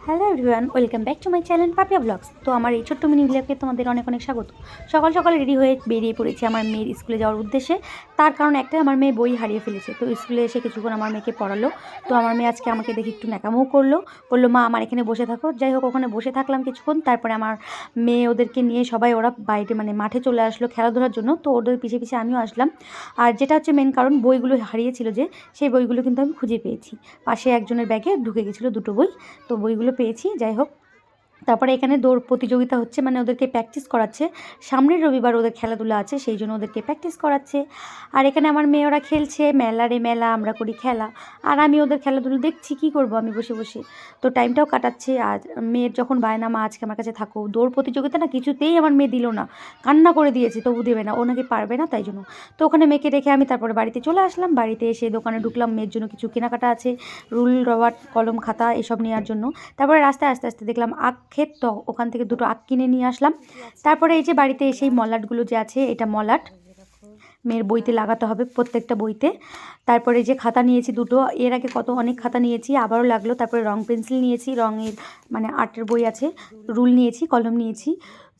Hello everyone, welcome back to my channel Papiya blogs. তো আমার এই ছোট্ট মিনি ব্লগে তোমাদের অনেক অনেক স্বাগত। সকাল সকাল রেডি হয়ে বেরিয়ে পড়েছি আমার মেয়ের স্কুলে যাওয়ার উদ্দেশ্যে। তার কারণ একটাই, আমার মেয়ে বই হারিয়ে ফেলেছে। তো স্কুলে এসে কিছুক্ষণ আমার মেয়েকে পড়ালো। তো আমার মেয়ে আজকে আমাকে দেখে একটু ন্যাকামও বললো মা আমার এখানে বসে থাকো। যাই হোক, ওখানে বসে থাকলাম কিছুক্ষণ। তারপরে আমার মেয়ে ওদেরকে নিয়ে ওরা বাইরে মাঠে চলে আসলো খেলাধুলার জন্য। তো ওদের পিছে পিছে আমিও আসলাম। আর যেটা হচ্ছে মেন কারণ, বইগুলো হারিয়েছিল যে, সেই বইগুলো কিন্তু আমি খুঁজে পেয়েছি। পাশে একজনের ব্যাগে ঢুকে গেছিলো দুটো বই, তো বইগুলো পেয়েছি। যাই হোক, তারপরে এখানে দৌড় প্রতিযোগিতা হচ্ছে, ওদেরকে প্র্যাকটিস করাচ্ছে। সামনের রবিবার ওদের খেলাধুলা আছে, সেই জন্য ওদেরকে প্র্যাকটিস করাচ্ছে। আর এখানে আমার মেয়েরা খেলছে, মেলা রে মেলা, আমরা করি খেলা। আর আমি ওদের খেলাধুলো দেখছি, কি করব আমি বসে বসে। তো টাইমটাও কাটাচ্ছে। আর মেয়ের যখন বায়না মা আজকে আমার কাছে থাকো, দৌড় প্রতিযোগিতা না কিছুতেই আমার মেয়ে দিল না, কান্না করে দিয়েছে, তবু দেবে না, ও নাকি পারবে না, তাই জন্য। তো ওখানে মেয়েকে রেখে আমি তারপরে বাড়িতে চলে আসলাম। বাড়িতে এসে দোকানে ঢুকলাম, মেয়ের জন্য কিছু কেনাকাটা আছে, রুল রবার কলম খাতা এসব নেওয়ার জন্য। তারপরে রাস্তায় আস্তে আস্তে দেখলাম আখ ক্ষেত, তো ওখান থেকে দুটো আখ কিনে নিয়ে আসলাম। তারপরে এই যে বাড়িতে এসে এই মলাটগুলো যে আছে, এটা মলাট মেয়ের বইতে লাগাতে হবে, প্রত্যেকটা বইতে। তারপরে যে খাতা নিয়েছি দুটো, এর আগে অনেক খাতা নিয়েছি, আবারও লাগলো। তারপরে রং পেন্সিল নিয়েছি, রঙের আর্টের বই আছে, রুল নিয়েছি, কলম নিয়েছি।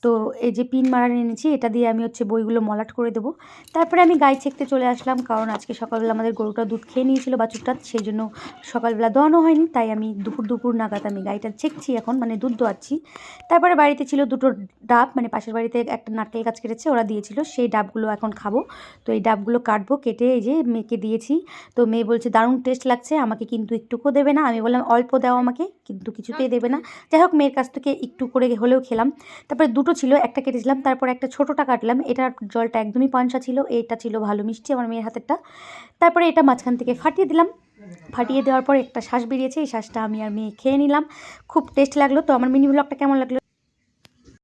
তো এই যে পিন মারা নিয়েছি, এটা দিয়ে আমি বইগুলো মলাট করে দেবো। তারপরে আমি গায়ে ছেঁকতে চলে আসলাম, কারণ আজকে সকালবেলা আমাদের গরুটা দুধ খেয়ে নিয়েছিল, বাছুরটা, সেই জন্য সকালবেলা দোয়ানো হয়নি। তাই আমি দুপুর নাগাদ আমি গাইটা ছেঁকছি এখন, দুধ দোয়াচ্ছি। তারপরে বাড়িতে ছিল দুটো ডাব, পাশের বাড়িতে একটা নারকেল গাছ কেটেছে, ওরা দিয়েছিল, সেই ডাবগুলো এখন খাবো। তো এই ডাবগুলো কাটবো, কেটে এই যে মেয়েকে দিয়েছি। তো মেয়ে বলছে দারুণ টেস্ট লাগছে, আমাকে কিন্তু একটুকুও দেবে না। আমি বললাম অল্প দাও আমাকে, কিন্তু কিছুতেই দেবে না। যাই হোক, মেয়ের কাছ থেকে একটু করে হলেও খেলাম। তারপরে দুটো ছিল, একটা কেটেছিলাম, তারপর একটা ছোটোটা কাটলাম। এটার জলটা একদমই পানসা ছিল, এটা ছিল ভালো মিষ্টি আমার মেয়ের হাতেরটা। তারপরে এটা মাঝখান থেকে ফাটিয়ে দিলাম। ফাটিয়ে দেওয়ার পর একটা শ্বাস বেরিয়েছে, এই শ্বাসটা আমি আর মেয়ে খেয়ে নিলাম। খুব টেস্ট লাগলো। তো আমার মিনি ব্লগটা কেমন লাগলো